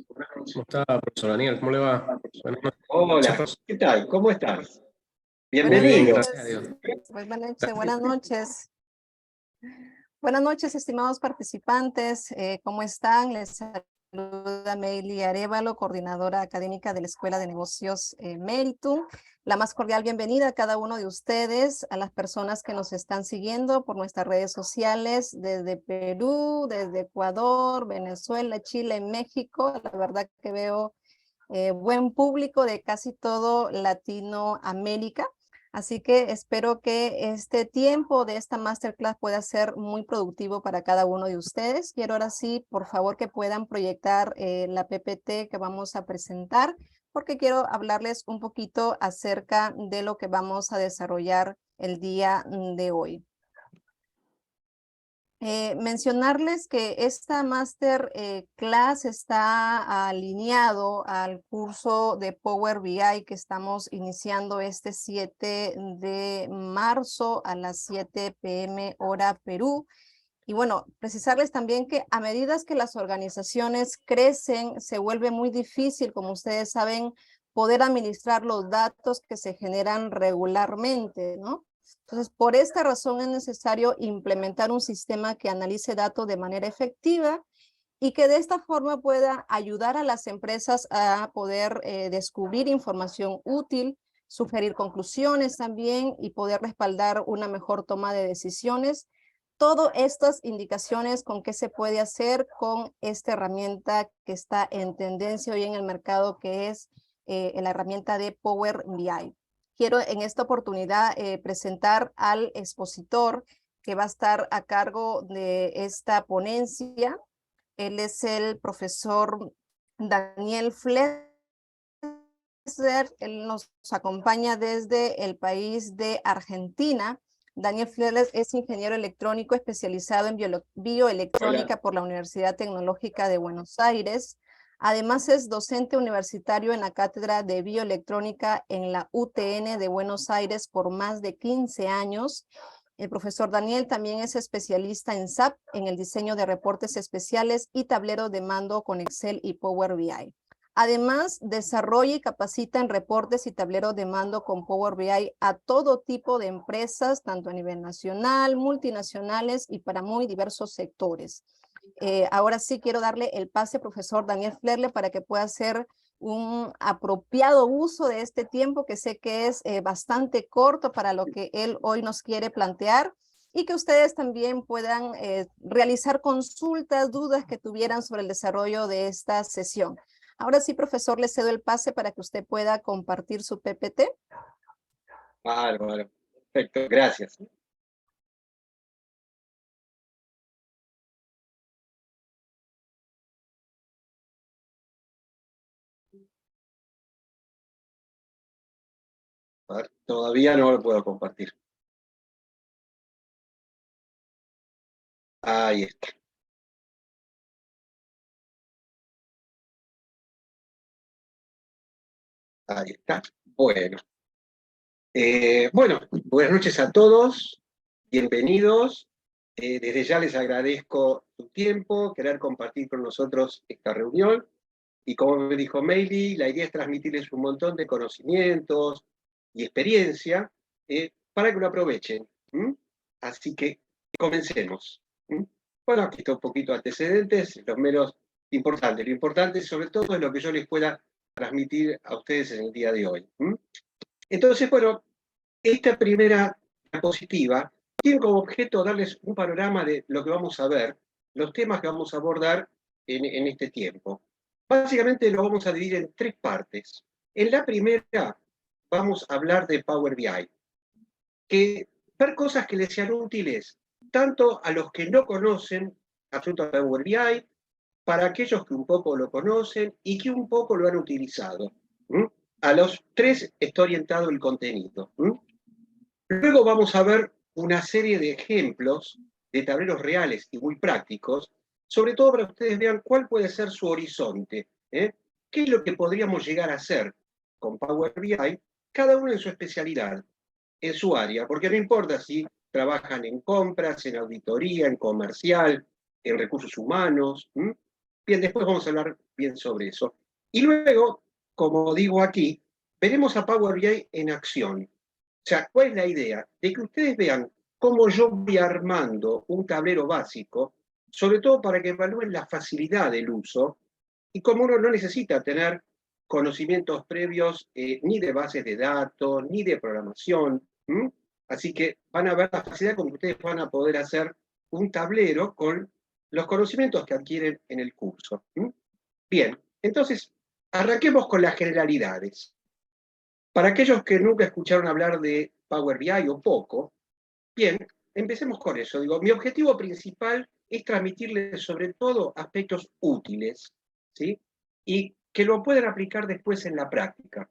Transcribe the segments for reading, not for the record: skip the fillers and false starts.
¿Cómo está, profesor Daniel? ¿Cómo le va? Buenas noches, Hola, profesor. ¿qué tal? ¿Cómo estás? Muy bien, Bienvenido. gracias a Dios. Buenas noches, Gracias. buenas noches. Buenas noches, estimados participantes. ¿Cómo están? Les saluda Meili Arévalo, coordinadora académica de la Escuela de Negocios Meritum. La más cordial bienvenida a cada uno de ustedes, a las personas que nos están siguiendo por nuestras redes sociales desde Perú, desde Ecuador, Venezuela, Chile, México. La verdad que veo buen público de casi todo Latinoamérica. Así que espero que este tiempo de esta masterclass pueda ser muy productivo para cada uno de ustedes. Quiero ahora sí, por favor, que puedan proyectar la PPT que vamos a presentar, porque quiero hablarles un poquito acerca de lo que vamos a desarrollar el día de hoy. Mencionarles que esta masterclass está alineado al curso de Power BI que estamos iniciando este 7 de marzo a las 7 p.m. hora Perú. Y bueno, precisarles también que a medida que las organizaciones crecen, se vuelve muy difícil, como ustedes saben, poder administrar los datos que se generan regularmente, ¿no? Entonces, por esta razón es necesario implementar un sistema que analice datos de manera efectiva y que de esta forma pueda ayudar a las empresas a poder descubrir información útil, sugerir conclusiones también y poder respaldar una mejor toma de decisiones. Todas estas indicaciones con qué se puede hacer con esta herramienta que está en tendencia hoy en el mercado, que es la herramienta de Power BI. Quiero en esta oportunidad presentar al expositor que va a estar a cargo de esta ponencia. Él es el profesor Daniel Flesser. Él nos acompaña desde el país de Argentina. Daniel Flesser es ingeniero electrónico especializado en bioelectrónica Hola. por la Universidad Tecnológica de Buenos Aires. Además es docente universitario en la Cátedra de Bioelectrónica en la UTN de Buenos Aires por más de 15 años. El profesor Daniel también es especialista en SAP, en el diseño de reportes especiales y tableros de mando con Excel y Power BI. Además, desarrolla y capacita en reportes y tableros de mando con Power BI a todo tipo de empresas, tanto a nivel nacional, multinacionales y para muy diversos sectores. Ahora sí quiero darle el pase, profesor Daniel Flesser, para que pueda hacer un apropiado uso de este tiempo, que sé que es bastante corto para lo que él hoy nos quiere plantear, y que ustedes también puedan realizar consultas, dudas que tuvieran sobre el desarrollo de esta sesión. Ahora sí, profesor, le cedo el pase para que usted pueda compartir su PPT. Bárbaro. Perfecto, gracias. A ver, todavía no lo puedo compartir. Ahí está. Ahí está. Bueno. Bueno, buenas noches a todos. Bienvenidos. Desde ya les agradezco su tiempo, querer compartir con nosotros esta reunión. Y como me dijo Meili, la idea es transmitirles un montón de conocimientos y experiencia para que lo aprovechen. Así que comencemos. Bueno, aquí está un poquito de antecedentes, los menos importantes. Lo importante sobre todo es lo que yo les pueda transmitir a ustedes en el día de hoy. Entonces, bueno, esta primera diapositiva tiene como objeto darles un panorama de lo que vamos a ver, los temas que vamos a abordar en este tiempo. Básicamente lo vamos a dividir en tres partes. En la primera vamos a hablar de Power BI, que ver cosas que les sean útiles tanto a los que no conocen absolutamente Power BI, para aquellos que un poco lo conocen y que un poco lo han utilizado. A los tres está orientado el contenido. Luego vamos a ver una serie de ejemplos de tableros reales y muy prácticos, sobre todo para que ustedes vean cuál puede ser su horizonte, ¿qué es lo que podríamos llegar a hacer con Power BI, cada uno en su especialidad, en su área, porque no importa si trabajan en compras, en auditoría, en comercial, en recursos humanos, Bien, después vamos a hablar bien sobre eso. Y luego, como digo aquí, veremos a Power BI en acción. O sea, ¿cuál es la idea? De que ustedes vean cómo yo voy armando un tablero básico, sobre todo para que evalúen la facilidad del uso, y cómo uno no necesita tener conocimientos previos ni de bases de datos, ni de programación. Así que van a ver la facilidad con que ustedes van a poder hacer un tablero con los conocimientos que adquieren en el curso. Bien, entonces, arranquemos con las generalidades. Para aquellos que nunca escucharon hablar de Power BI o poco, bien, empecemos con eso. Digo, mi objetivo principal es transmitirles sobre todo aspectos útiles, ¿sí? Y que lo puedan aplicar después en la práctica.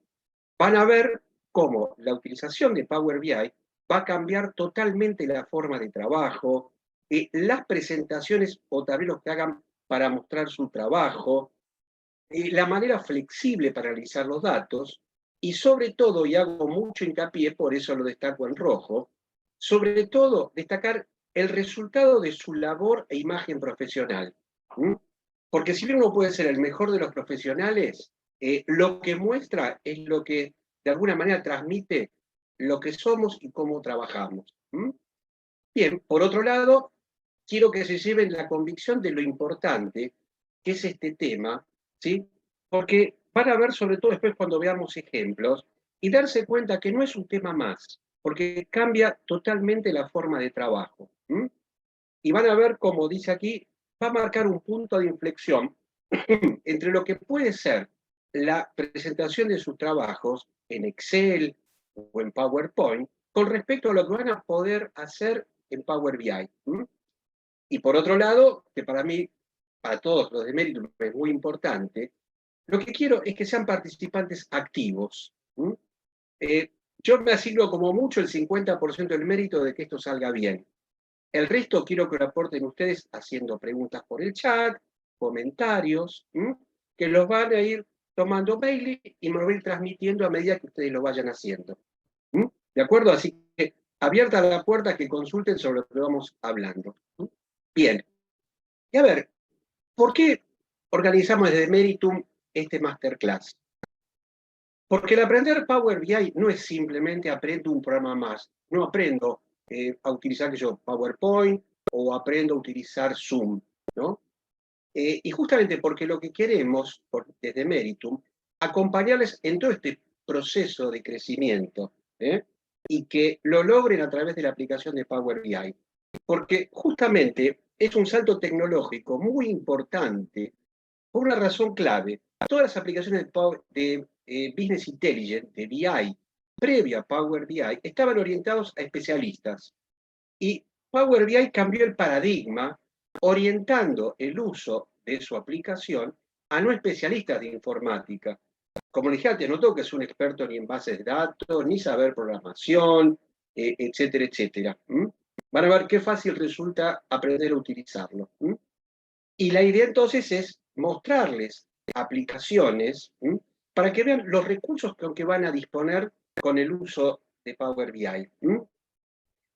Van a ver cómo la utilización de Power BI va a cambiar totalmente la forma de trabajo, las presentaciones o tableros que hagan para mostrar su trabajo, la manera flexible para analizar los datos, y sobre todo, y hago mucho hincapié, por eso lo destaco en rojo, sobre todo destacar el resultado de su labor e imagen profesional. Porque si bien uno puede ser el mejor de los profesionales, lo que muestra es lo que de alguna manera transmite lo que somos y cómo trabajamos. Bien, por otro lado, quiero que se lleven la convicción de lo importante que es este tema, ¿sí? Porque van a ver, sobre todo después cuando veamos ejemplos, y darse cuenta que no es un tema más, porque cambia totalmente la forma de trabajo. Y van a ver, como dice aquí, va a marcar un punto de inflexión entre lo que puede ser la presentación de sus trabajos en Excel o en PowerPoint con respecto a lo que van a poder hacer en Power BI. Y por otro lado, que para mí, para todos los de Meritum es muy importante, lo que quiero es que sean participantes activos. Yo me asigno como mucho el 50% del mérito de que esto salga bien. El resto quiero que lo aporten ustedes haciendo preguntas por el chat, comentarios, que los van a ir tomando Bailey y me lo voy a ir transmitiendo a medida que ustedes lo vayan haciendo. ¿De acuerdo? Así que abierta la puerta que consulten sobre lo que vamos hablando. Bien. Y a ver, ¿por qué organizamos desde Meritum este masterclass? Porque el aprender Power BI no es simplemente aprendo un programa más. No aprendo a utilizar PowerPoint o aprendo a utilizar Zoom, ¿no? Y justamente porque lo que queremos desde Meritum, acompañarles en todo este proceso de crecimiento, y que lo logren a través de la aplicación de Power BI. Porque justamente es un salto tecnológico muy importante por una razón clave. Todas las aplicaciones de Business Intelligence, de BI, previa a Power BI, estaban orientados a especialistas. Y Power BI cambió el paradigma orientando el uso de su aplicación a no especialistas de informática. Como dije antes, no tengo que ser un experto ni en bases de datos, ni saber programación, etcétera, etcétera. Van a ver qué fácil resulta aprender a utilizarlo. Y la idea entonces es mostrarles aplicaciones para que vean los recursos con que van a disponer con el uso de Power BI.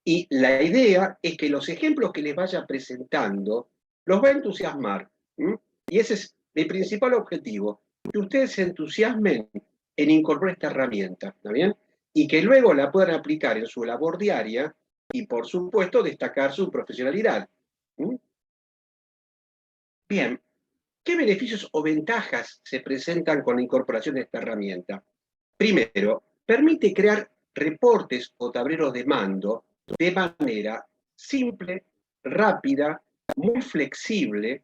Y la idea es que los ejemplos que les vaya presentando los va a entusiasmar. Y ese es mi principal objetivo, que ustedes se entusiasmen en incorporar esta herramienta, ¿está bien? Y que luego la puedan aplicar en su labor diaria y, por supuesto, destacar su profesionalidad. Bien, ¿qué beneficios o ventajas se presentan con la incorporación de esta herramienta? Primero, permite crear reportes o tableros de mando de manera simple, rápida, muy flexible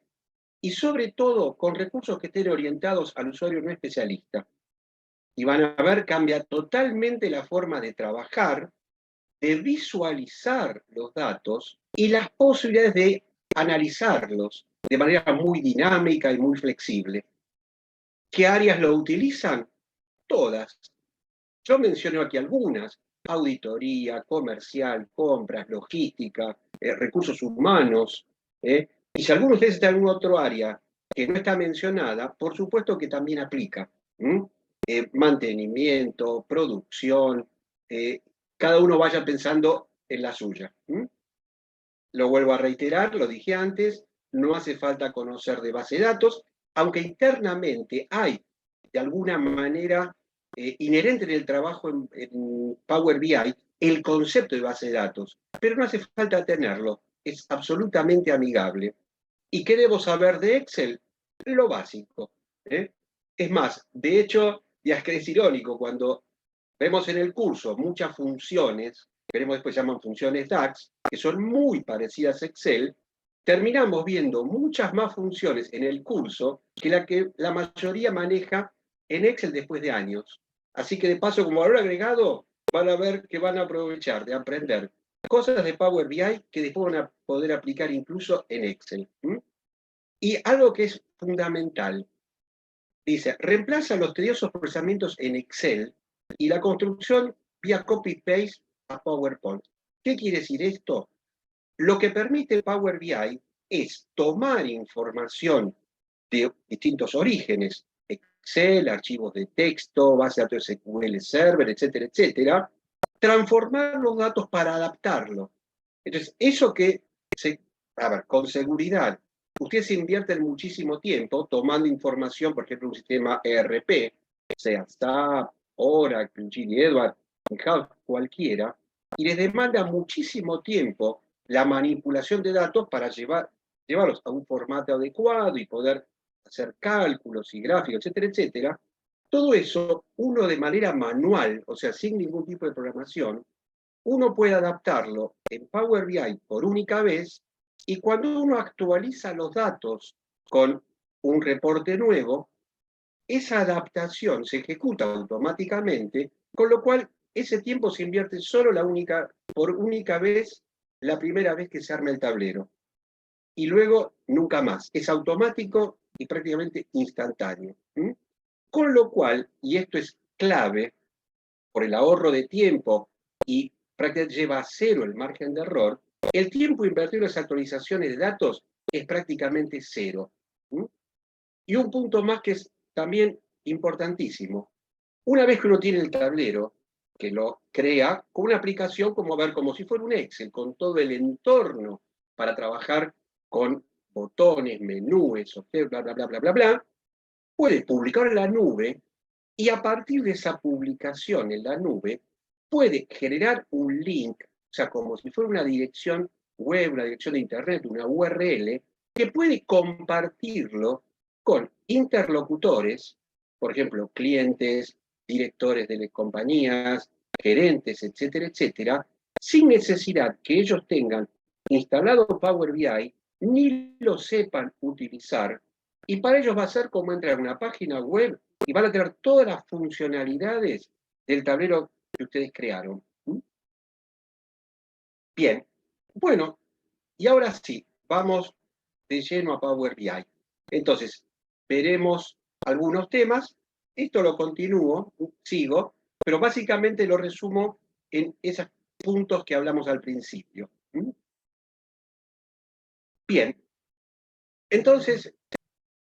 y sobre todo con recursos que estén orientados al usuario no especialista. Y van a ver, cambia totalmente la forma de trabajar, de visualizar los datos y las posibilidades de analizarlos de manera muy dinámica y muy flexible. ¿Qué áreas lo utilizan? Todas. Yo menciono aquí algunas: auditoría, comercial, compras, logística, recursos humanos. Y si alguno de ustedes está en alguna otra área que no está mencionada, por supuesto que también aplica. Mantenimiento, producción, cada uno vaya pensando en la suya. Lo vuelvo a reiterar, lo dije antes, no hace falta conocer de base de datos, aunque internamente hay, de alguna manera, inherente en el trabajo en Power BI, el concepto de base de datos, pero no hace falta tenerlo, es absolutamente amigable. ¿Y qué debo saber de Excel? Lo básico. Es más, de hecho, ya es que es irónico, cuando vemos en el curso muchas funciones, veremos después llaman funciones DAX, que son muy parecidas a Excel, terminamos viendo muchas más funciones en el curso que la mayoría maneja en Excel después de años. Así que de paso, como valor agregado, van a ver que van a aprovechar de aprender cosas de Power BI que después van a poder aplicar incluso en Excel. Y algo que es fundamental, dice, reemplaza los tediosos procesamientos en Excel y la construcción vía copy-paste a PowerPoint. ¿Qué quiere decir esto? Lo que permite Power BI es tomar información de distintos orígenes, Excel, archivos de texto, base de datos SQL Server, etcétera, etcétera, transformar los datos para adaptarlo. Entonces, eso que, con seguridad, ustedes invierten muchísimo tiempo tomando información, por ejemplo, un sistema ERP, sea SAP, Oracle, Gini Edwards, cualquiera, y les demanda muchísimo tiempo la manipulación de datos para llevarlos a un formato adecuado y poder hacer cálculos y gráficos, etcétera, etcétera. Todo eso, uno de manera manual, o sea, sin ningún tipo de programación, uno puede adaptarlo en Power BI por única vez, y cuando uno actualiza los datos con un reporte nuevo, esa adaptación se ejecuta automáticamente, con lo cual ese tiempo se invierte solo por única vez, la primera vez que se arma el tablero. Y luego nunca más. Es automático y prácticamente instantáneo. Con lo cual, y esto es clave, por el ahorro de tiempo y prácticamente lleva a cero el margen de error, el tiempo invertido en las actualizaciones de datos es prácticamente cero. Y un punto más que es también importantísimo. Una vez que uno tiene el tablero, que lo crea con una aplicación como si fuera un Excel, con todo el entorno para trabajar con botones, menús, bla, bla, bla, bla, bla, bla, puede publicar en la nube, y a partir de esa publicación en la nube, puede generar un link, o sea, como si fuera una dirección web, una dirección de internet, una URL, que puede compartirlo con interlocutores, por ejemplo, clientes, directores de las compañías, gerentes, etcétera, etcétera, sin necesidad que ellos tengan instalado Power BI, ni lo sepan utilizar, y para ellos va a ser como entrar a una página web y van a tener todas las funcionalidades del tablero que ustedes crearon. Bien, bueno, y ahora sí, vamos de lleno a Power BI. Entonces, veremos algunos temas, esto lo continúo, sigo, pero básicamente lo resumo en esos puntos que hablamos al principio. Bien, entonces,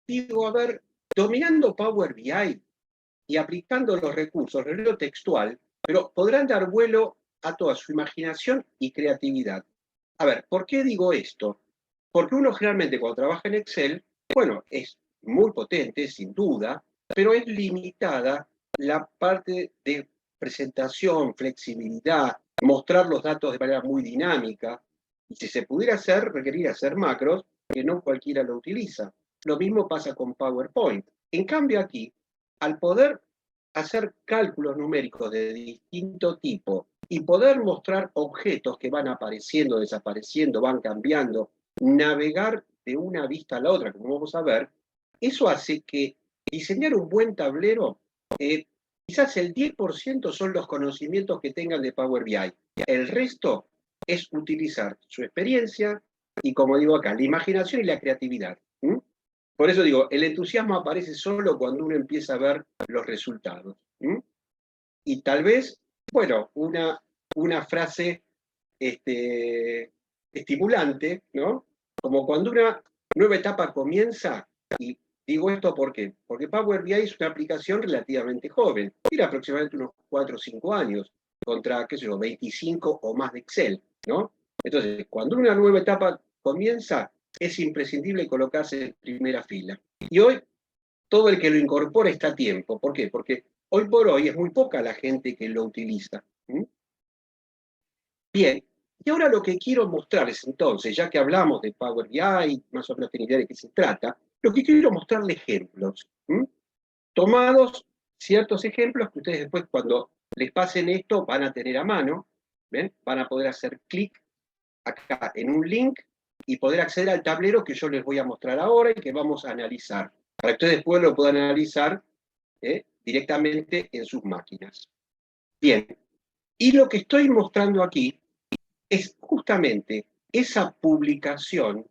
digo, a ver, dominando Power BI y aplicando los recursos, reloj textual, pero podrán dar vuelo a toda su imaginación y creatividad. A ver, ¿por qué digo esto? Porque uno generalmente cuando trabaja en Excel, bueno, es muy potente, sin duda, pero es limitada la parte de presentación, flexibilidad, mostrar los datos de manera muy dinámica. Y si se pudiera hacer, requeriría hacer macros, que no cualquiera lo utiliza. Lo mismo pasa con PowerPoint. En cambio aquí, al poder hacer cálculos numéricos de distinto tipo y poder mostrar objetos que van apareciendo, desapareciendo, van cambiando, navegar de una vista a la otra, como vamos a ver, eso hace que diseñar un buen tablero, quizás el 10% son los conocimientos que tengan de Power BI. El resto es utilizar su experiencia y, como digo acá, la imaginación y la creatividad. Por eso digo, el entusiasmo aparece solo cuando uno empieza a ver los resultados. Y tal vez, bueno, una frase estimulante, ¿no? Como cuando una nueva etapa comienza, y digo esto ¿por qué? Porque Power BI es una aplicación relativamente joven, tiene aproximadamente unos 4 o 5 años, contra, qué sé yo, 25 o más de Excel, ¿no? Entonces, cuando una nueva etapa comienza, es imprescindible colocarse en primera fila. Y hoy, todo el que lo incorpora está a tiempo. ¿Por qué? Porque hoy por hoy es muy poca la gente que lo utiliza. Bien, y ahora lo que quiero mostrarles entonces, ya que hablamos de Power BI, más o menos tienen idea de qué se trata, lo que quiero mostrarles ejemplos. Tomados ciertos ejemplos que ustedes después cuando les pasen esto van a tener a mano, ¿ven? Van a poder hacer clic acá en un link y poder acceder al tablero que yo les voy a mostrar ahora y que vamos a analizar, para que ustedes después lo puedan analizar directamente en sus máquinas. Bien, y lo que estoy mostrando aquí es justamente esa publicación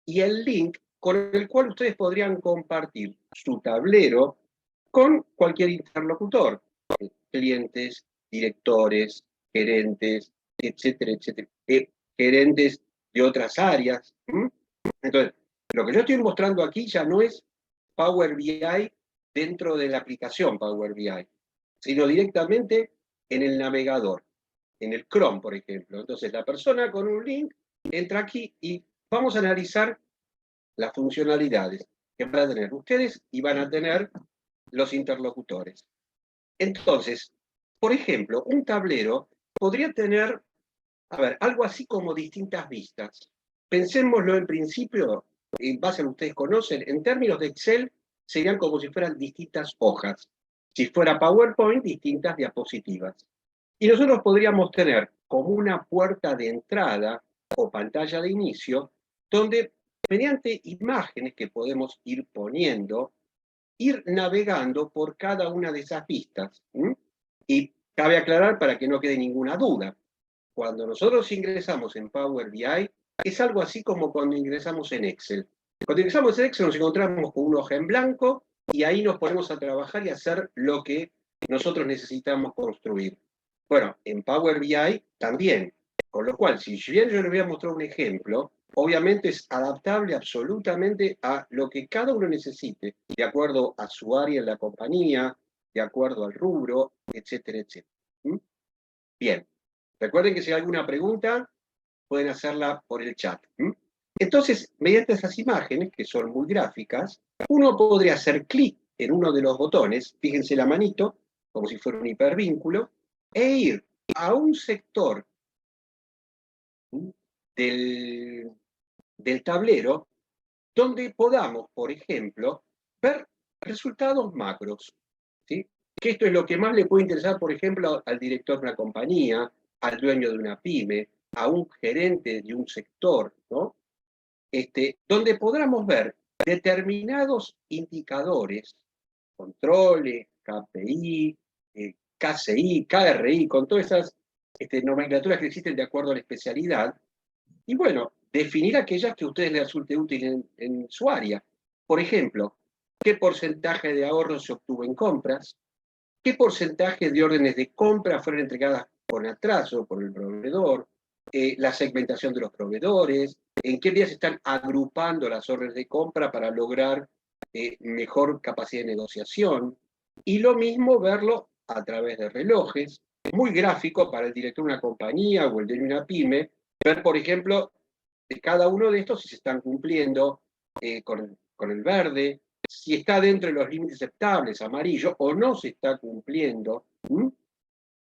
y el link con el cual ustedes podrían compartir su tablero con cualquier interlocutor, clientes, directores, gerentes, etcétera, etcétera, gerentes de otras áreas. Entonces, lo que yo estoy mostrando aquí ya no es Power BI dentro de la aplicación Power BI, sino directamente en el navegador, en el Chrome, por ejemplo. Entonces, la persona con un link entra aquí y vamos a analizar las funcionalidades que van a tener ustedes y van a tener los interlocutores. Entonces, por ejemplo, un tablero podría tener, a ver, algo así como distintas vistas. Pensémoslo en principio, en base a lo que ustedes conocen, en términos de Excel serían como si fueran distintas hojas. Si fuera PowerPoint, distintas diapositivas. Y nosotros podríamos tener como una puerta de entrada o pantalla de inicio, donde mediante imágenes que podemos ir poniendo, ir navegando por cada una de esas vistas. Y cabe aclarar para que no quede ninguna duda, cuando nosotros ingresamos en Power BI, es algo así como cuando ingresamos en Excel. Cuando ingresamos en Excel nos encontramos con una hoja en blanco y ahí nos ponemos a trabajar y a hacer lo que nosotros necesitamos construir. Bueno, en Power BI también. Con lo cual, si bien yo les voy a mostrar un ejemplo, obviamente es adaptable absolutamente a lo que cada uno necesite, de acuerdo a su área en la compañía, de acuerdo al rubro, etcétera, etcétera. Bien, recuerden que si hay alguna pregunta, pueden hacerla por el chat. Entonces, mediante esas imágenes, que son muy gráficas, uno podría hacer clic en uno de los botones, fíjense la manito, como si fuera un hipervínculo, e ir a un sector del tablero donde podamos, por ejemplo, ver resultados macros. ¿Sí? Que esto es lo que más le puede interesar, por ejemplo, al director de una compañía, al dueño de una pyme, a un gerente de un sector, ¿no? Donde podamos ver determinados indicadores, controles, KPI, KCI, KRI, con todas esas nomenclaturas que existen de acuerdo a la especialidad, y bueno, definir aquellas que a ustedes les resulte útil en su área. Por ejemplo, ¿qué porcentaje de ahorro se obtuvo en compras? ¿Qué porcentaje de órdenes de compra fueron entregadas con atraso por el proveedor? La segmentación de los proveedores, en qué días se están agrupando las órdenes de compra para lograr mejor capacidad de negociación. Y lo mismo verlo a través de relojes, muy gráfico para el director de una compañía o el de una pyme, ver, por ejemplo, de cada uno de estos si se están cumpliendo con el verde, si está dentro de los límites aceptables, amarillo, o no se está cumpliendo,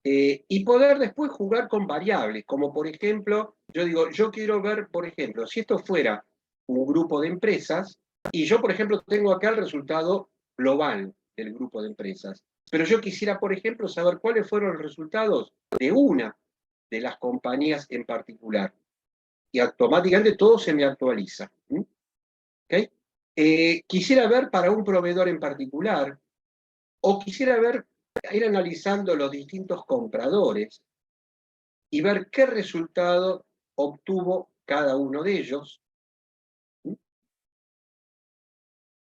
y poder después jugar con variables, como por ejemplo, yo digo, yo quiero ver, por ejemplo, si esto fuera un grupo de empresas, y yo, por ejemplo, tengo acá el resultado global del grupo de empresas, pero yo quisiera, por ejemplo, saber cuáles fueron los resultados de una de las compañías en particular, y automáticamente todo se me actualiza. ¿Okay? Quisiera ver para un proveedor en particular, o quisiera ver, ir analizando los distintos compradores y ver qué resultado obtuvo cada uno de ellos,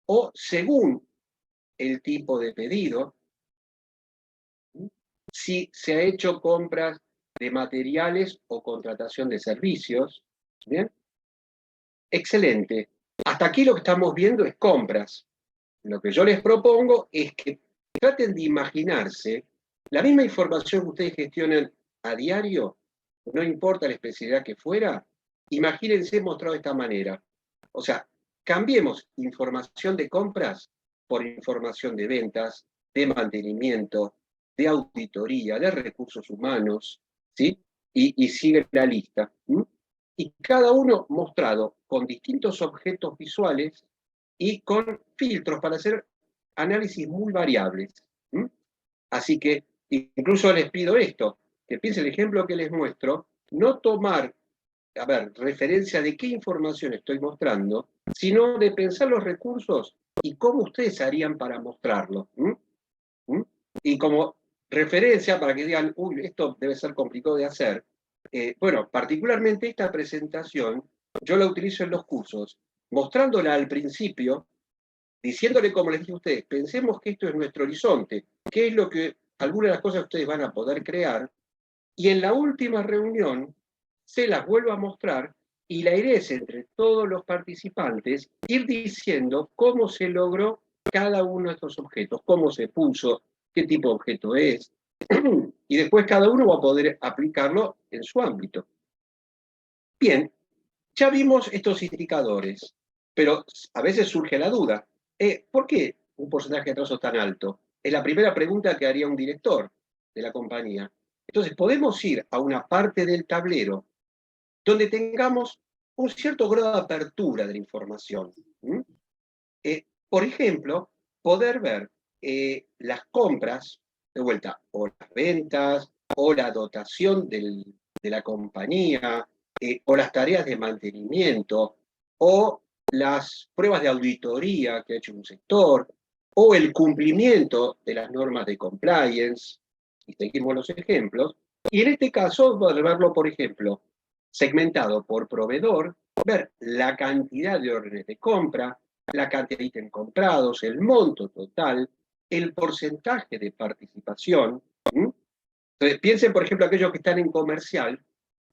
o según el tipo de pedido, si se ha hecho compras de materiales o contratación de servicios. ¿Bien? Excelente. Hasta aquí lo que estamos viendo es compras. Lo que yo les propongo es que traten de imaginarse la misma información que ustedes gestionan a diario, no importa la especialidad que fuera, imagínense mostrado de esta manera. O sea, cambiemos información de compras por información de ventas, de mantenimiento, de auditoría, de recursos humanos, ¿sí? Y sigue la lista. ¿Mm? Y cada uno mostrado con distintos objetos visuales y con filtros para hacer análisis muy variables. ¿Mm? Así que incluso les pido esto, que piensen el ejemplo que les muestro, no tomar, a ver, referencia de qué información estoy mostrando, sino de pensar los recursos y cómo ustedes harían para mostrarlo. ¿Mm? ¿Mm? Y como referencia para que digan, uy, esto debe ser complicado de hacer, bueno, particularmente esta presentación yo la utilizo en los cursos, mostrándola al principio, diciéndole, como les dije a ustedes, pensemos que esto es nuestro horizonte, qué es lo que algunas de las cosas ustedes van a poder crear, y en la última reunión se las vuelvo a mostrar y la idea es entre todos los participantes ir diciendo cómo se logró cada uno de estos objetos, cómo se puso, qué tipo de objeto es, y después cada uno va a poder aplicarlo en su ámbito. Bien, ya vimos estos indicadores, pero a veces surge la duda, ¿por qué un porcentaje de atraso tan alto? Es la primera pregunta que haría un director de la compañía. Entonces, podemos ir a una parte del tablero donde tengamos un cierto grado de apertura de la información. Por ejemplo, poder ver las compras, de vuelta, o las ventas, o la dotación de la compañía, o las tareas de mantenimiento, o las pruebas de auditoría que ha hecho un sector, o el cumplimiento de las normas de compliance, y seguimos los ejemplos, y en este caso, poder verlo, por ejemplo, segmentado por proveedor, ver la cantidad de órdenes de compra, la cantidad de ítems comprados, el monto total, el porcentaje de participación. Entonces, piensen, por ejemplo, aquellos que están en comercial,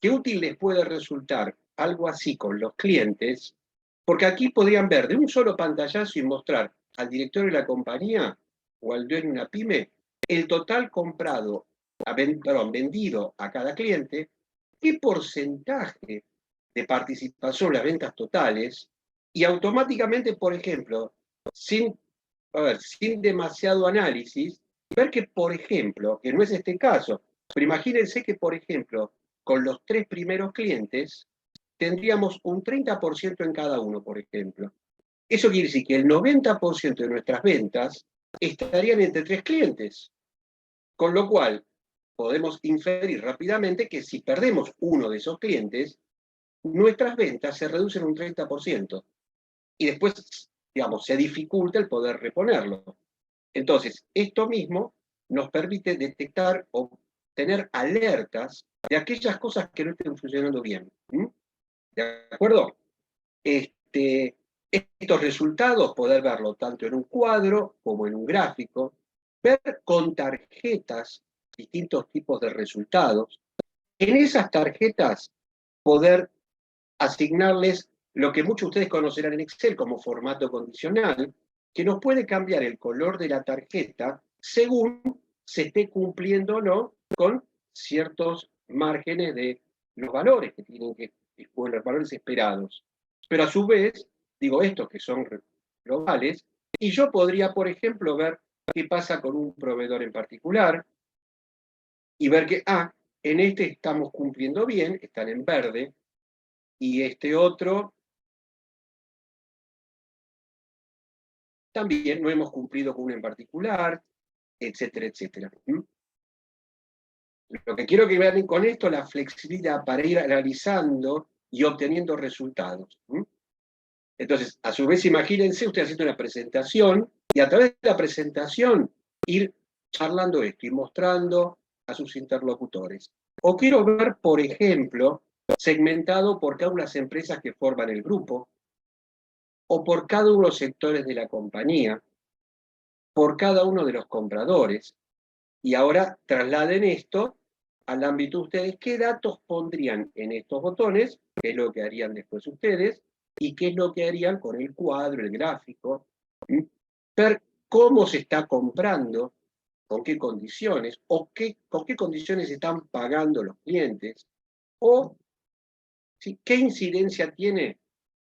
qué útil les puede resultar algo así con los clientes, porque aquí podrían ver de un solo pantallazo y mostrar al director de la compañía o al dueño de una pyme el total comprado, vendido a cada cliente, qué porcentaje de participación en las ventas totales, y automáticamente, por ejemplo, sin demasiado análisis, ver que, por ejemplo, que no es este caso, pero imagínense que, por ejemplo, con los 3 primeros clientes, tendríamos un 30% en cada uno, por ejemplo. Eso quiere decir que el 90% de nuestras ventas estarían entre 3 clientes. Con lo cual, podemos inferir rápidamente que si perdemos uno de esos clientes, nuestras ventas se reducen un 30%. Y después, digamos, se dificulta el poder reponerlo. Entonces, esto mismo nos permite detectar o tener alertas de aquellas cosas que no estén funcionando bien. ¿De acuerdo? Estos resultados, poder verlo tanto en un cuadro como en un gráfico, ver con tarjetas distintos tipos de resultados. En esas tarjetas, poder asignarles lo que muchos de ustedes conocerán en Excel como formato condicional, que nos puede cambiar el color de la tarjeta según se esté cumpliendo o no con ciertos márgenes de los valores que tienen que, o los valores esperados. Pero a su vez, digo estos que son globales, y yo podría, por ejemplo, ver qué pasa con un proveedor en particular y ver que, en este estamos cumpliendo bien, están en verde, y este otro también no hemos cumplido con uno en particular, etcétera, etcétera. Lo que quiero que vean con esto es la flexibilidad para ir analizando y obteniendo resultados. Entonces, a su vez, imagínense usted haciendo una presentación y a través de la presentación ir charlando esto y mostrando a sus interlocutores. O quiero ver, por ejemplo, segmentado por cada una de las empresas que forman el grupo, o por cada uno de los sectores de la compañía, por cada uno de los compradores, y ahora trasladen esto al ámbito de ustedes. ¿Qué datos pondrían en estos botones? ¿Qué es lo que harían después ustedes? ¿Y qué es lo que harían con el cuadro, el gráfico? Ver cómo se está comprando, con qué condiciones, o con qué condiciones están pagando los clientes, o ¿sí? qué incidencia tiene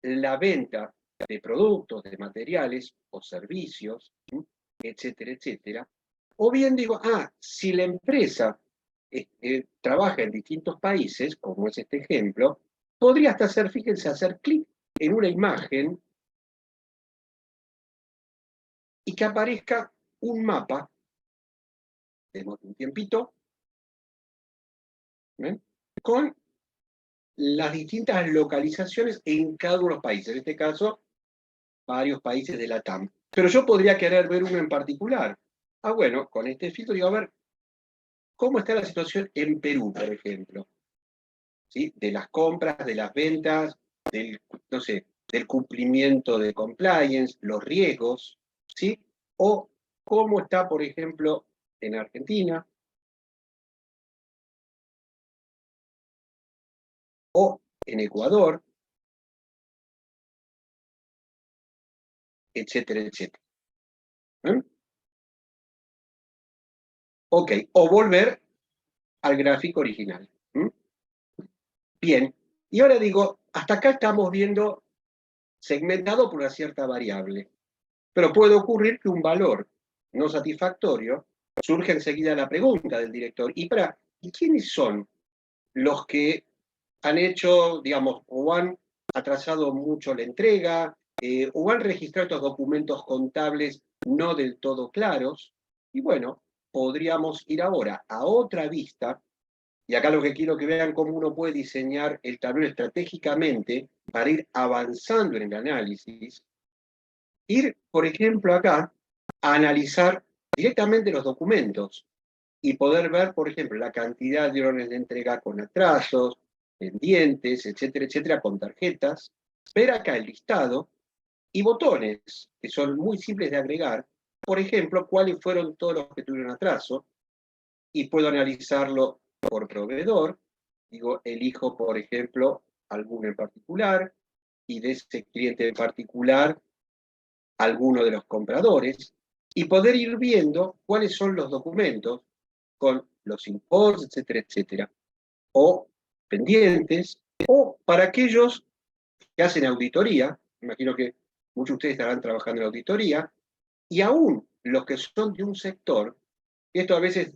la venta de productos, de materiales o servicios, etcétera, etcétera. O bien digo, si la empresa trabaja en distintos países, como es este ejemplo, podría hasta hacer, fíjense, hacer clic en una imagen y que aparezca un mapa, tenemos un tiempito, ¿ven? Con las distintas localizaciones en cada uno de los países, en este caso, varios países de la TAM. Pero yo podría querer ver uno en particular. Bueno, con este filtro digo, a ver, ¿cómo está la situación en Perú, por ejemplo? ¿Sí? De las compras, de las ventas, no sé, del cumplimiento de compliance, los riesgos, ¿sí? O cómo está, por ejemplo, en Argentina, o en Ecuador, etcétera, etcétera. ¿Eh? Ok, o volver al gráfico original. Bien, y ahora digo, hasta acá estamos viendo segmentado por una cierta variable, pero puede ocurrir que un valor no satisfactorio surge enseguida la pregunta del director, ¿y quiénes son los que han hecho, digamos, o han atrasado mucho la entrega, o han registrado estos documentos contables no del todo claros? Y bueno, podríamos ir ahora a otra vista, y acá lo que quiero que vean cómo uno puede diseñar el tablero estratégicamente para ir avanzando en el análisis. Ir, por ejemplo, acá a analizar directamente los documentos y poder ver, por ejemplo, la cantidad de órdenes de entrega con atrasos, pendientes, etcétera, etcétera, con tarjetas. Ver acá el listado y botones, que son muy simples de agregar. Por ejemplo, cuáles fueron todos los que tuvieron atraso, y puedo analizarlo por proveedor. Digo, elijo, por ejemplo, alguno en particular, y de ese cliente en particular, alguno de los compradores, y poder ir viendo cuáles son los documentos con los imports, etcétera, etcétera, o pendientes, o para aquellos que hacen auditoría, imagino que muchos de ustedes estarán trabajando en auditoría, y aún los que son de un sector, y esto a veces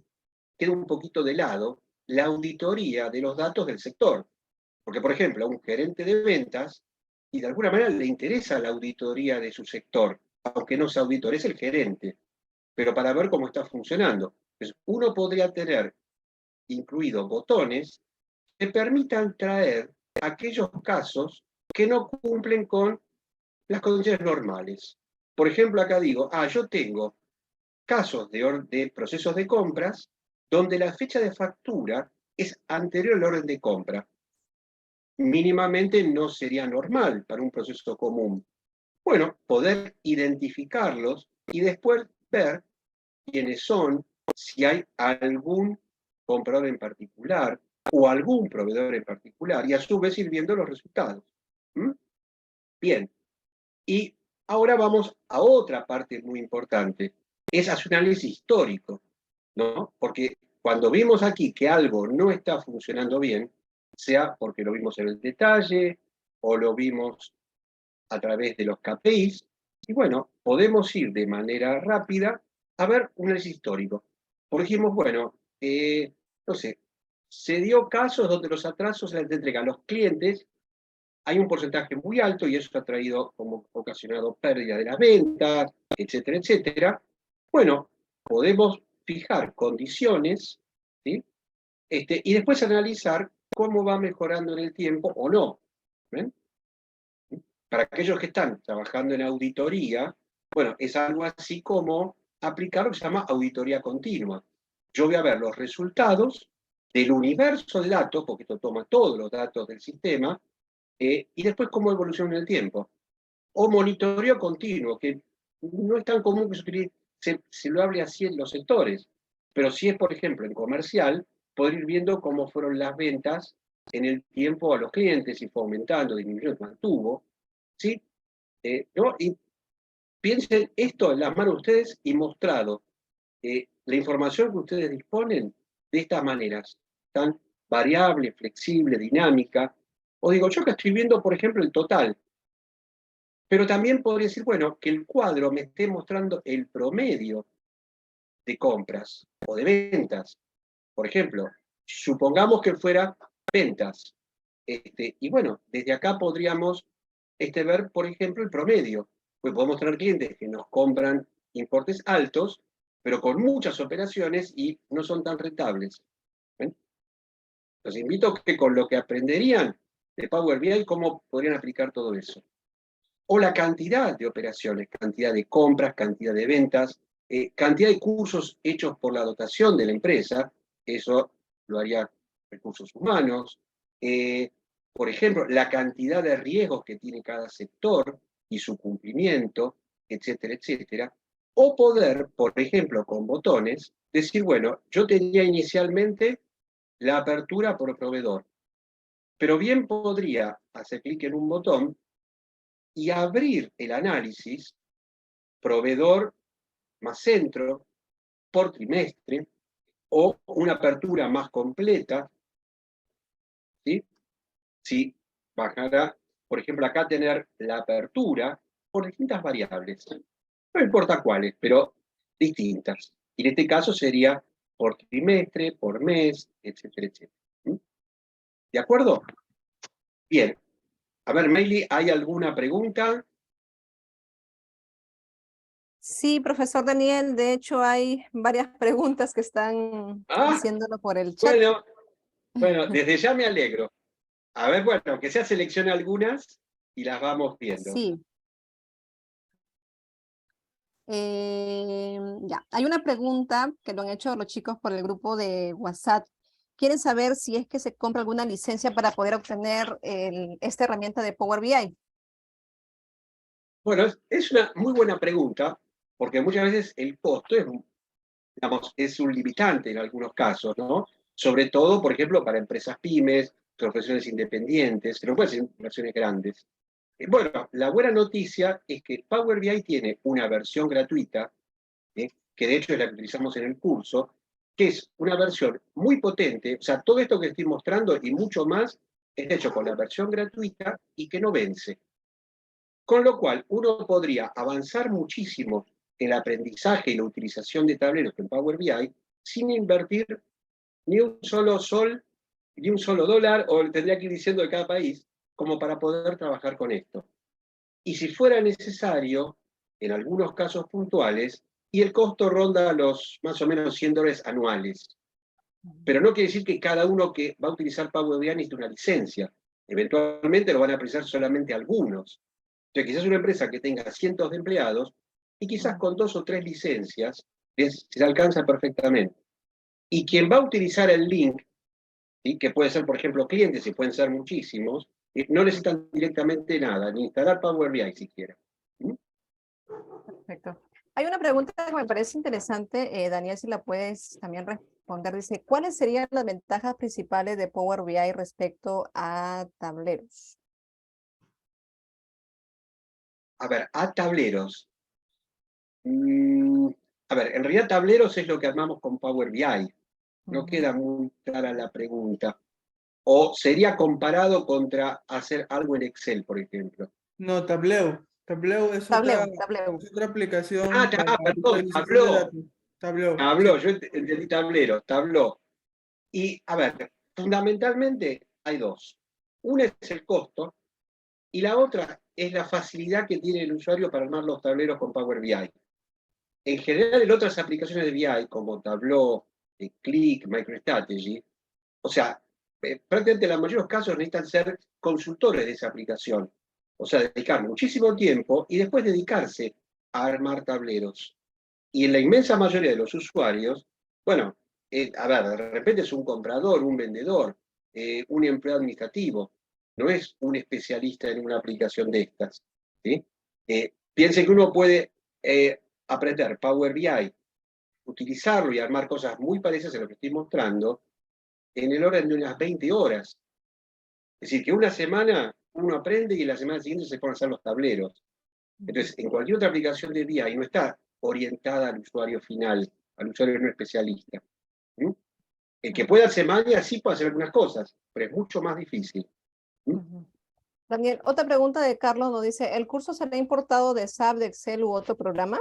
queda un poquito de lado, la auditoría de los datos del sector. Porque, por ejemplo, a un gerente de ventas, y de alguna manera le interesa la auditoría de su sector, aunque no sea auditor, es el gerente, pero para ver cómo está funcionando. Entonces, uno podría tener incluidos botones que permitan traer aquellos casos que no cumplen con las condiciones normales. Por ejemplo, acá digo, yo tengo casos de procesos de compras donde la fecha de factura es anterior al orden de compra. Mínimamente no sería normal para un proceso común. Bueno, poder identificarlos y después ver quiénes son, si hay algún comprador en particular o algún proveedor en particular, y a su vez ir viendo los resultados. Bien, y ahora vamos a otra parte muy importante, es hacer un análisis histórico, ¿no? Porque cuando vimos aquí que algo no está funcionando bien, sea porque lo vimos en el detalle o lo vimos a través de los KPIs, y bueno, podemos ir de manera rápida a ver un análisis histórico. Porque dijimos, bueno, no sé, se dio casos donde los atrasos en la entrega a los clientes hay un porcentaje muy alto y eso ha traído como ocasionado pérdida de las ventas, etcétera, etcétera. Bueno, podemos fijar condiciones, ¿sí? Y después analizar cómo va mejorando en el tiempo o no. ¿Ven? Para aquellos que están trabajando en auditoría, bueno, es algo así como aplicar lo que se llama auditoría continua. Yo voy a ver los resultados del universo de datos, porque esto toma todos los datos del sistema, y después cómo evoluciona en el tiempo. O monitoreo continuo, que no es tan común que se lo hable así en los sectores, pero si es, por ejemplo, en comercial, poder ir viendo cómo fueron las ventas en el tiempo a los clientes, si fue aumentando, disminuyendo, mantuvo, ¿sí? ¿No? Y piensen esto en las manos de ustedes y mostrado la información que ustedes disponen de estas maneras, tan variable, flexible, dinámica. O digo, yo que estoy viendo, por ejemplo, el total Pero también podría decir, bueno, que el cuadro me esté mostrando el promedio de compras o de ventas. Por ejemplo, supongamos que fuera ventas. Y bueno, desde acá podríamos ver, por ejemplo, el promedio. Pues podemos tener clientes que nos compran importes altos, pero con muchas operaciones y no son tan rentables. ¿Ven? Los invito a que con lo que aprenderían de Power BI, cómo podrían aplicar todo eso. O la cantidad de operaciones, cantidad de compras, cantidad de ventas, cantidad de cursos hechos por la dotación de la empresa, eso lo haría recursos humanos. Por ejemplo, la cantidad de riesgos que tiene cada sector y su cumplimiento, etcétera, etcétera. O poder, por ejemplo, con botones, decir, bueno, yo tenía inicialmente la apertura por proveedor, pero bien podría hacer clic en un botón y abrir el análisis proveedor más centro por trimestre o una apertura más completa, ¿sí? Si bajara, por ejemplo, acá tener la apertura por distintas variables, no importa cuáles, pero distintas. Y en este caso sería por trimestre, por mes, etcétera, etcétera. ¿De acuerdo? Bien. A ver, Meili, ¿hay alguna pregunta? Sí, profesor Daniel, de hecho hay varias preguntas que están Ah, haciéndolo por el chat. bueno, desde ya me alegro. A ver, bueno, aunque sea seleccione algunas y las vamos viendo. Sí. Ya, hay una pregunta que lo han hecho los chicos por el grupo de WhatsApp. Quieren saber si es que se compra alguna licencia para poder obtener esta herramienta de Power BI. Bueno, es una muy buena pregunta, porque muchas veces el costo digamos, es un limitante en algunos casos, ¿no? Sobre todo, por ejemplo, para empresas pymes, profesiones independientes, que no pueden ser inversiones grandes. Bueno, la buena noticia es que Power BI tiene una versión gratuita, que de hecho es la que utilizamos en el curso, que es una versión muy potente, o sea, todo esto que estoy mostrando y mucho más es hecho con la versión gratuita y que no vence. Con lo cual, uno podría avanzar muchísimo en el aprendizaje y la utilización de tableros en Power BI sin invertir ni un solo sol, ni un solo dólar, o tendría que ir diciendo de cada país, como para poder trabajar con esto. Y si fuera necesario, en algunos casos puntuales, y el costo ronda los más o menos $100 anuales. Pero no quiere decir que cada uno que va a utilizar Power BI necesite una licencia. Eventualmente lo van a precisar solamente algunos. Entonces, quizás una empresa que tenga cientos de empleados y quizás con 2 o 3 licencias se alcanza perfectamente. Y quien va a utilizar el link, ¿sí? Que puede ser, por ejemplo, clientes, y pueden ser muchísimos, no necesitan directamente nada, ni instalar Power BI siquiera. ¿Mm? Perfecto. Hay una pregunta que me parece interesante, Daniel, si la puedes también responder. Dice, ¿cuáles serían las ventajas principales de Power BI respecto a tableros? A ver, a tableros. A ver, en realidad tableros es lo que armamos con Power BI. No queda muy clara la pregunta. O sería comparado contra hacer algo en Excel, por ejemplo. No, Tableo. Tableo Tableo. es otra aplicación para Perdón, visualización de Tableau. datos. Tableo, Tableau, sí. yo entendí tablero, Tableau. Y, a ver, fundamentalmente hay dos. Una es el costo y la otra es la facilidad que tiene el usuario para armar los tableros con Power BI. En general, en otras aplicaciones de BI, como Tableau, Click, MicroStrategy, o sea, prácticamente en la mayoría de los casos necesitan ser consultores de esa aplicación. O sea, dedicar muchísimo tiempo y después dedicarse a armar tableros. Y en la inmensa mayoría de los usuarios, bueno, a ver, de repente es un comprador, un vendedor, un empleado administrativo, no es un especialista en una aplicación de estas. ¿Sí? Piensen que uno puede aprender Power BI, utilizarlo y armar cosas muy parecidas a lo que estoy mostrando en el orden de unas 20 horas. Es decir, que una semana uno aprende y la semana siguiente se pone a hacer los tableros. Entonces, en cualquier otra aplicación de BI no está orientada al usuario final, al usuario no especialista. ¿Mm? El que pueda hacer magia sí puede hacer algunas cosas, pero es mucho más difícil. ¿Mm? Daniel, otra pregunta de Carlos nos dice, ¿el curso será importado de SAP, de Excel u otro programa?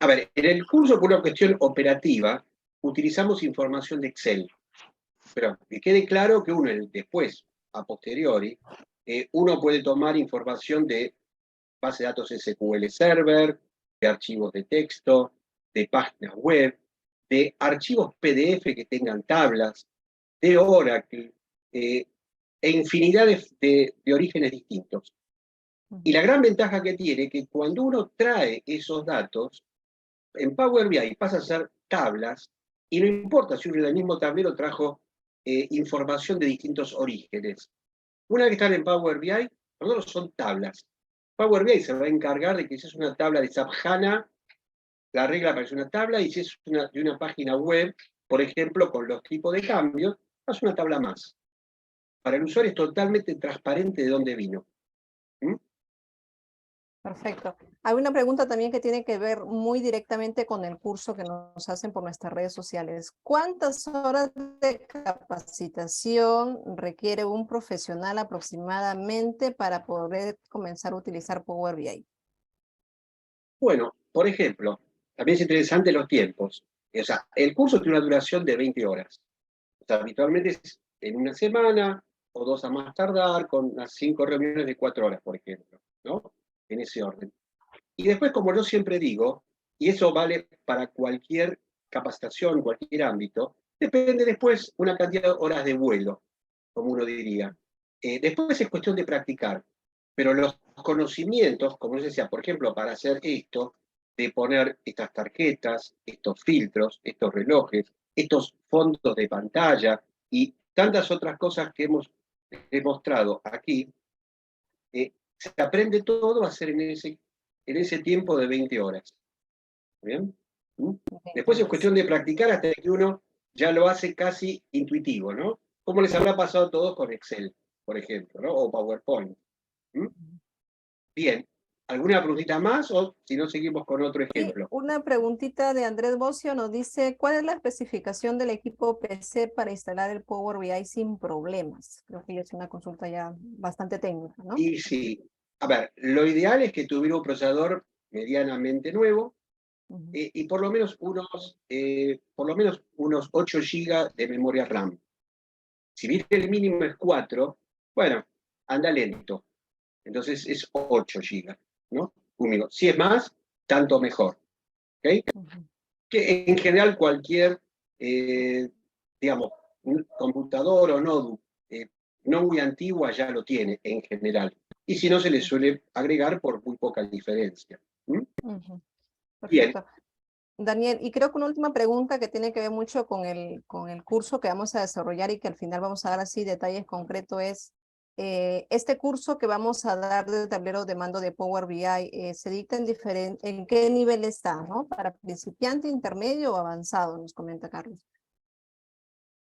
A ver, en el curso, por una cuestión operativa, utilizamos información de Excel. Pero que quede claro que uno después, a posteriori, uno puede tomar información de base de datos SQL Server, de archivos de texto, de páginas web, de archivos PDF que tengan tablas, de Oracle, e infinidad de orígenes distintos. Y la gran ventaja que tiene es que cuando uno trae esos datos, en Power BI pasa a ser tablas, y no importa si uno en el mismo tablero trajo información de distintos orígenes. Una vez que están en Power BI, nosotros son tablas. Power BI se va a encargar de que si es una tabla de SAP HANA, la regla aparece una tabla, y si es de una página web, por ejemplo, con los tipos de cambios, es una tabla más. Para el usuario es totalmente transparente de dónde vino. ¿Mm? Perfecto. Hay una pregunta también que tiene que ver muy directamente con el curso que nos hacen por nuestras redes sociales. ¿Cuántas horas de capacitación requiere un profesional aproximadamente para poder comenzar a utilizar Power BI? Bueno, por ejemplo, también es interesante los tiempos. O sea, el curso tiene una duración de 20 horas. O sea, habitualmente es en una semana o 2 a más tardar, con unas 5 reuniones de 4 horas, por ejemplo, ¿no? En ese orden. Y después, como yo siempre digo, y eso vale para cualquier capacitación, cualquier ámbito, depende después una cantidad de horas de vuelo, como uno diría. Después es cuestión de practicar, pero los conocimientos, como les decía, por ejemplo, para hacer esto, de poner estas tarjetas, estos filtros, estos relojes, estos fondos de pantalla y tantas otras cosas que hemos demostrado aquí, se aprende todo a hacer en ese tiempo de 20 horas. ¿Bien? ¿Mm? Después es cuestión de practicar hasta que uno ya lo hace casi intuitivo, ¿no? Como les habrá pasado a todos con Excel, por ejemplo, ¿no? O PowerPoint. ¿Mm? Bien. ¿Alguna preguntita más o si no seguimos con otro Y ejemplo? una preguntita de Andrés Bocio nos dice, ¿cuál es la especificación del equipo PC para instalar el Power BI sin problemas? Creo que ya es una consulta ya bastante técnica, ¿no? Y sí, a ver, lo ideal es que tuviera un procesador medianamente nuevo, y por lo menos unos 8 GB de memoria RAM. Si bien el mínimo es 4, bueno, anda lento. Entonces es 8 GB, ¿no? Si es más, tanto mejor. ¿Okay? Que en general cualquier, digamos, un computador o notebook no muy antigua ya lo tiene en general. Y si no, se le suele agregar por muy poca diferencia. ¿Mm? Bien. Perfecto. Daniel, y creo que una última pregunta que tiene que ver mucho con el curso que vamos a desarrollar y que al final vamos a dar así detalles concretos es, este curso que vamos a dar de tablero de mando de Power BI, se dicta ¿en qué nivel está, ¿no? Para principiante, intermedio o avanzado, nos comenta Carlos.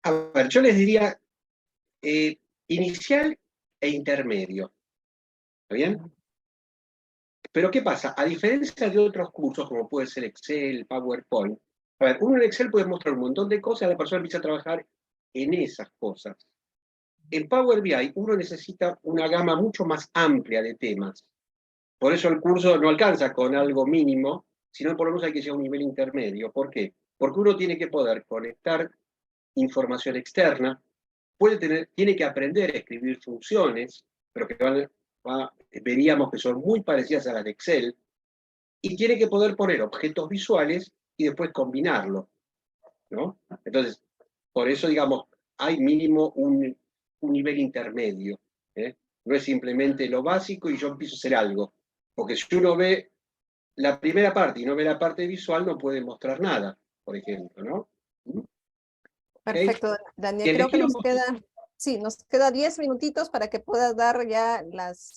A ver, yo les diría inicial e intermedio. ¿Está bien? Pero ¿qué pasa? A diferencia de otros cursos, como puede ser Excel, PowerPoint, a ver, uno en Excel puede mostrar un montón de cosas y la persona empieza a trabajar en esas cosas. En Power BI uno necesita una gama mucho más amplia de temas. Por eso el curso no alcanza con algo mínimo, sino por lo menos hay que llegar a un nivel intermedio. ¿Por qué? Porque uno tiene que poder conectar información externa, tiene que aprender a escribir funciones, pero que veríamos que son muy parecidas a las de Excel, y tiene que poder poner objetos visuales y después combinarlo, ¿no? Entonces, por eso, digamos, hay mínimo un nivel intermedio, ¿eh? No es simplemente lo básico y yo empiezo a hacer algo, porque si uno ve la primera parte y no ve la parte visual, no puede mostrar nada, por ejemplo, ¿no? ¿Okay? Perfecto, Daniel. Bien, les Creo que quiero nos queda 10 minutitos para que puedas dar ya las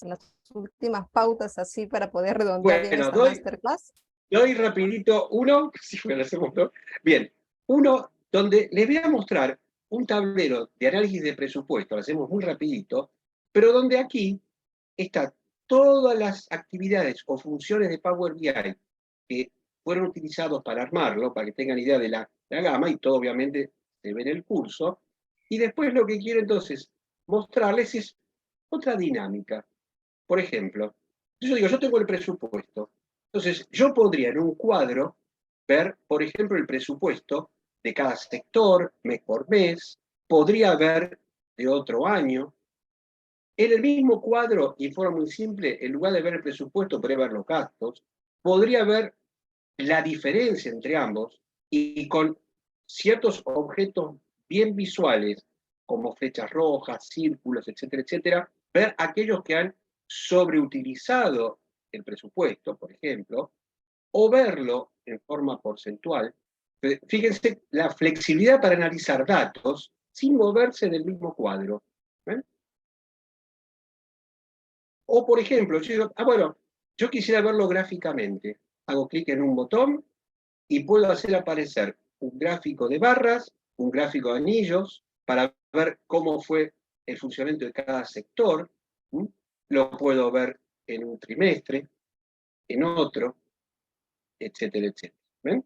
últimas pautas así para poder redondear bien bueno, esta masterclass. doy rapidito uno, si fue el segundo. Bien, uno donde les voy a mostrar un tablero de análisis de presupuesto, lo hacemos muy rapidito, pero donde aquí están todas las actividades o funciones de Power BI que fueron utilizados para armarlo, para que tengan idea de la gama, y todo obviamente se ve en el curso. Y después lo que quiero entonces mostrarles es otra dinámica. Por ejemplo, yo digo, yo tengo el presupuesto. Entonces, yo podría en un cuadro ver, por ejemplo, el presupuesto de cada sector, mes por mes, podría ver de otro año. En el mismo cuadro, y de forma muy simple, en lugar de ver el presupuesto, podría ver los gastos, podría ver la diferencia entre ambos y con ciertos objetos bien visuales, como flechas rojas, círculos, etcétera, etcétera, ver aquellos que han sobreutilizado el presupuesto, por ejemplo, o verlo en forma porcentual. Fíjense la flexibilidad para analizar datos sin moverse del mismo cuadro. ¿Ven? O, por ejemplo, yo digo, bueno, yo quisiera verlo gráficamente. Hago clic en un botón y puedo hacer aparecer un gráfico de barras, un gráfico de anillos, para ver cómo fue el funcionamiento de cada sector. Lo puedo ver en un trimestre, en otro, etcétera, etcétera. ¿Ven?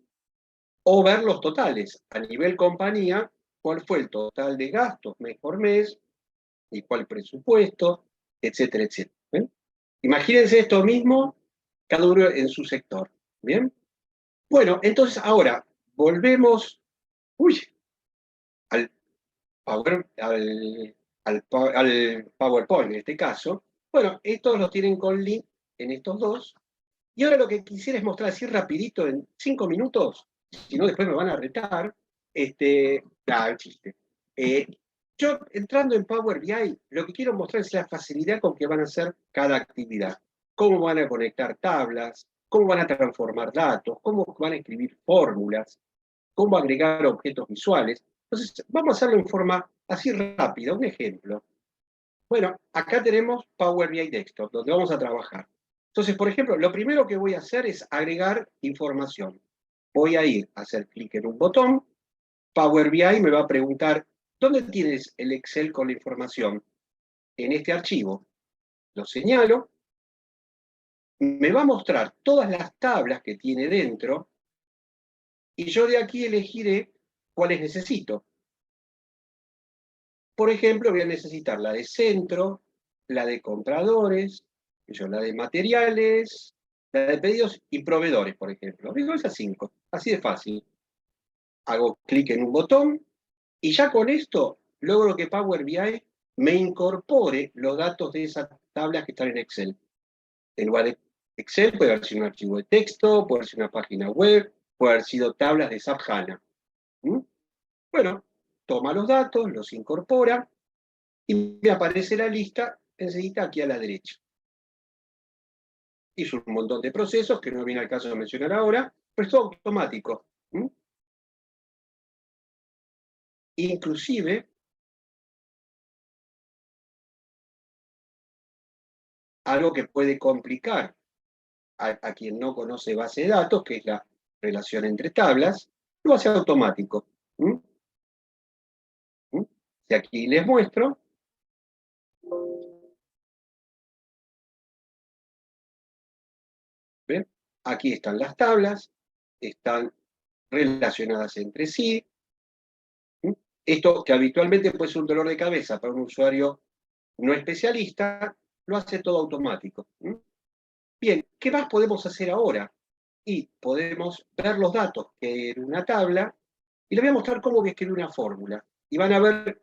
O ver los totales. A nivel compañía, cuál fue el total de gastos mes por mes, y cuál presupuesto, etcétera, etcétera. ¿Ven? Imagínense esto mismo, cada uno en su sector. ¿Bien? Bueno, entonces ahora volvemos al PowerPoint en este caso. Bueno, estos los tienen con link en estos dos. Y ahora lo que quisiera es mostrar así rapidito en 5 minutos, si no después me van a retar, el chiste. Yo entrando en Power BI, lo que quiero mostrar es la facilidad con que van a hacer cada actividad. Cómo van a conectar tablas, cómo van a transformar datos, cómo van a escribir fórmulas, cómo agregar objetos visuales. Entonces, vamos a hacerlo en forma así rápida. Un ejemplo. Bueno, acá tenemos Power BI Desktop, donde vamos a trabajar. Entonces, por ejemplo, lo primero que voy a hacer es agregar información. Voy a ir a hacer clic en un botón. Power BI me va a preguntar, ¿dónde tienes el Excel con la información? En este archivo. Lo señalo. Me va a mostrar todas las tablas que tiene dentro y yo de aquí elegiré cuáles necesito. Por ejemplo, voy a necesitar la de centro, la de compradores, la de materiales, la de pedidos y proveedores, por ejemplo. Digo esas 5, así de fácil. Hago clic en un botón y ya con esto logro que Power BI me incorpore los datos de esas tablas que están en Excel. En lugar de Excel puede haber sido un archivo de texto, puede haber sido una página web, puede haber sido tablas de SAP HANA. Bueno, toma los datos, los incorpora y me aparece la lista enseguida aquí a la derecha. Hizo un montón de procesos que no viene al caso de mencionar ahora, pero es todo automático. Inclusive, algo que puede complicar a quien no conoce base de datos, que es la relación entre tablas, lo hace automático. Si aquí les muestro, ¿ven? Aquí están las tablas, están relacionadas entre sí. Esto que habitualmente puede ser un dolor de cabeza para un usuario no especialista, lo hace todo automático. Bien, ¿qué más podemos hacer ahora? Y podemos ver los datos que en una tabla, y les voy a mostrar cómo voy a escribir una fórmula. Y van a ver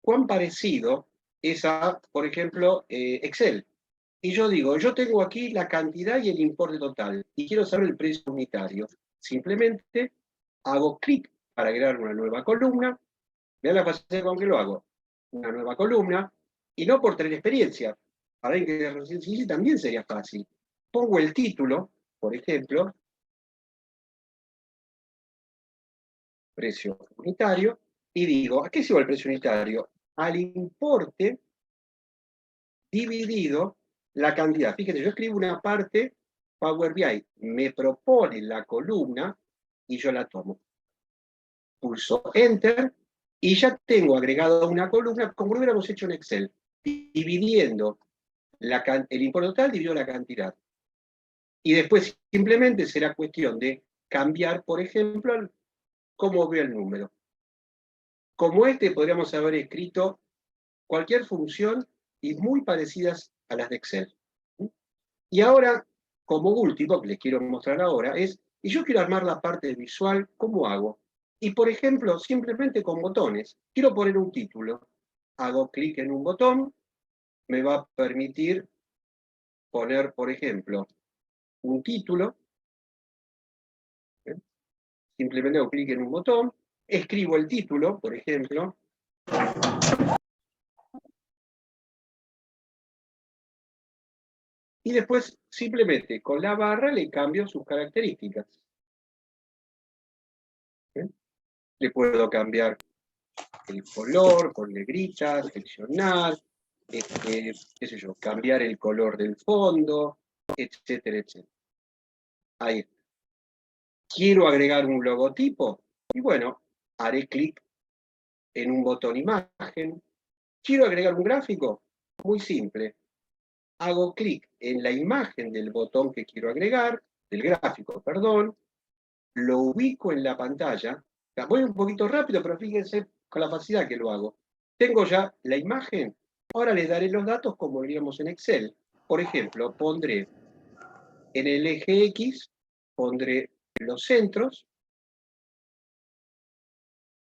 cuán parecido es a, por ejemplo, Excel. Y yo digo, yo tengo aquí la cantidad y el importe total, y quiero saber el precio unitario. Simplemente hago clic para agregar una nueva columna. Vean la facilidad con que lo hago. Una nueva columna, y no por tener experiencia. Para alguien que recién se inicie también sería fácil. Pongo el título, por ejemplo, precio unitario, y digo, ¿a qué se va el precio unitario? Al importe dividido la cantidad. Fíjense, yo escribo una parte, Power BI me propone la columna y yo la tomo. Pulso Enter y ya tengo agregado una columna como lo hubiéramos hecho en Excel, dividiendo el importe total dividido la cantidad. Y después simplemente será cuestión de cambiar, por ejemplo, cómo veo el número. Como podríamos haber escrito cualquier función y muy parecidas a las de Excel. Y ahora, como último, que les quiero mostrar ahora, es, y yo quiero armar la parte visual, ¿cómo hago? Y por ejemplo, simplemente con botones, quiero poner un título. Hago clic en un botón, me va a permitir poner, por ejemplo, un título. Simplemente hago clic en un botón, escribo el título, por ejemplo. Y después, simplemente con la barra le cambio sus características. Le puedo cambiar el color con negrita, seleccionar, qué sé yo, cambiar el color del fondo, etcétera, etcétera. Ahí está. Quiero agregar un logotipo, y bueno, haré clic en un botón imagen. Quiero agregar un gráfico, muy simple. Hago clic en la imagen del botón que quiero agregar, del gráfico, perdón, lo ubico en la pantalla. Voy un poquito rápido, pero fíjense con la facilidad que lo hago. Tengo ya la imagen, ahora le daré los datos como haríamos en Excel. Por ejemplo, pondré en el eje X, pondré los centros,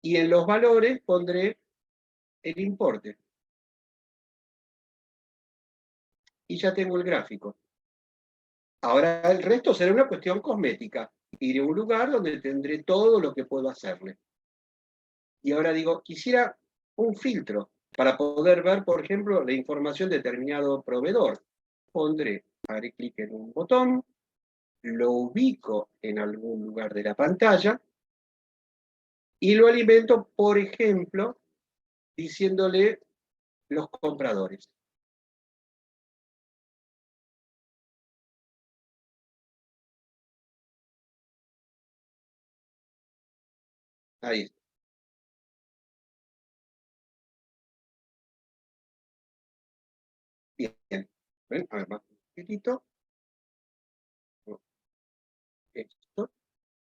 y en los valores pondré el importe. Y ya tengo el gráfico. Ahora el resto será una cuestión cosmética. Iré a un lugar donde tendré todo lo que puedo hacerle. Y ahora digo, quisiera un filtro para poder ver, por ejemplo, la información de determinado proveedor. Haré clic en un botón, lo ubico en algún lugar de la pantalla y lo alimento, por ejemplo, diciéndole los compradores. Ahí está. Bien. ¿Ven? A ver, más un poquitito. Esto.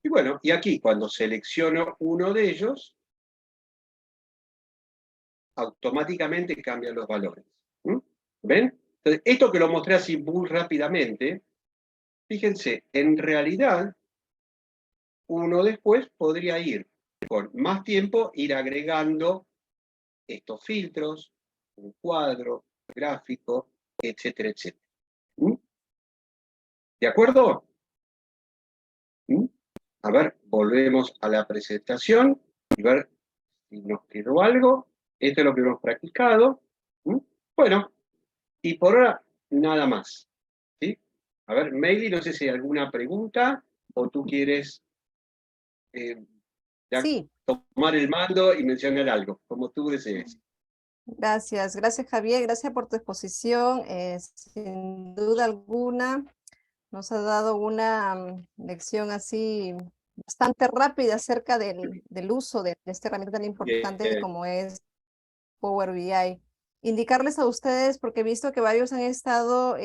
Y bueno, y aquí cuando selecciono uno de ellos, automáticamente cambian los valores. ¿Ven? Entonces, esto que lo mostré así muy rápidamente, fíjense, en realidad, uno después podría ir con más tiempo, ir agregando estos filtros, un cuadro, gráfico, etcétera, etcétera. ¿De acuerdo? A ver, volvemos a la presentación y ver si nos quedó algo. Esto es lo que hemos practicado. Bueno, y por ahora nada más. ¿Sí? A ver, Meili, no sé si hay alguna pregunta o tú quieres Sí, tomar el mando y mencionar algo, como tú desees. gracias. Gracias, Javier. Gracias por tu exposición. Sin duda alguna, nos ha dado una lección así bastante rápida acerca del uso de esta herramienta tan importante Bien. como es Power BI. Indicarles a ustedes, porque he visto que varios han estado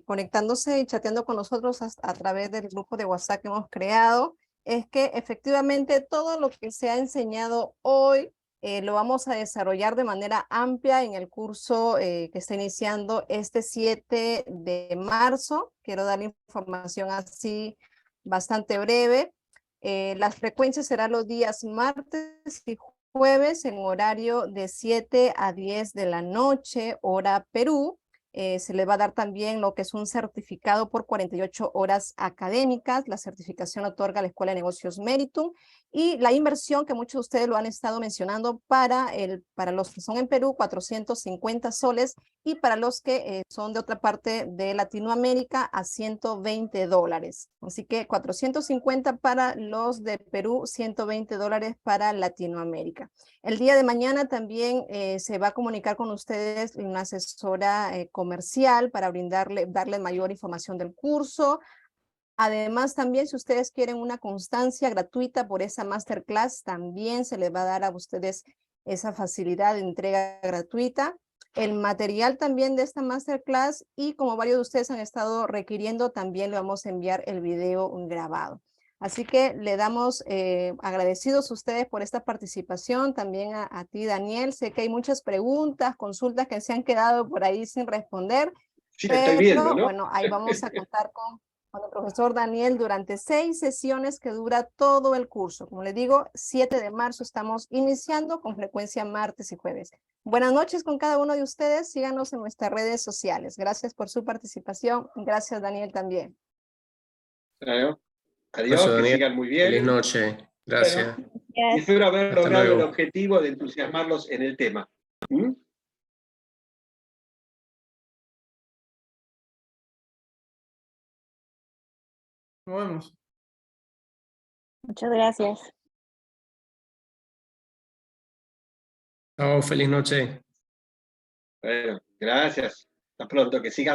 conectándose y chateando con nosotros a través del grupo de WhatsApp que hemos creado, es que efectivamente todo lo que se ha enseñado hoy lo vamos a desarrollar de manera amplia en el curso que está iniciando este 7 de marzo. Quiero dar información así bastante breve. Las frecuencias serán los días martes y jueves en horario de 7 a 10 de la noche, hora Perú. Se le va a dar también lo que es un certificado por 48 horas académicas. La certificación otorga la Escuela de Negocios Meritum y la inversión que muchos de ustedes lo han estado mencionando para los que son en Perú, 450 soles y para los que son de otra parte de Latinoamérica a $120. Así que 450 para los de Perú, $120 para Latinoamérica. El día de mañana también se va a comunicar con ustedes una asesora comercial para darle mayor información del curso. Además, también si ustedes quieren una constancia gratuita por esa masterclass, también se les va a dar a ustedes esa facilidad de entrega gratuita. El material también de esta masterclass y como varios de ustedes han estado requiriendo, también le vamos a enviar el video grabado. Así que le damos agradecidos a ustedes por esta participación, también a ti, Daniel. Sé que hay muchas preguntas, consultas que se han quedado por ahí sin responder. Sí, la estoy viendo, ¿no? Bueno, ahí vamos a contar con el profesor Daniel durante 6 sesiones que dura todo el curso. Como les digo, 7 de marzo estamos iniciando con frecuencia martes y jueves. Buenas noches con cada uno de ustedes. Síganos en nuestras redes sociales. Gracias por su participación. Gracias, Daniel, también. Claro. Adiós, Eso, que Daniel. sigan muy bien. Feliz noche. Gracias. Y espero haber Hasta logrado el luego. objetivo de entusiasmarlos en el tema. ¿Mm? Nos vemos. Muchas gracias. Chao, feliz noche. Bueno, gracias. Hasta pronto, que sigan.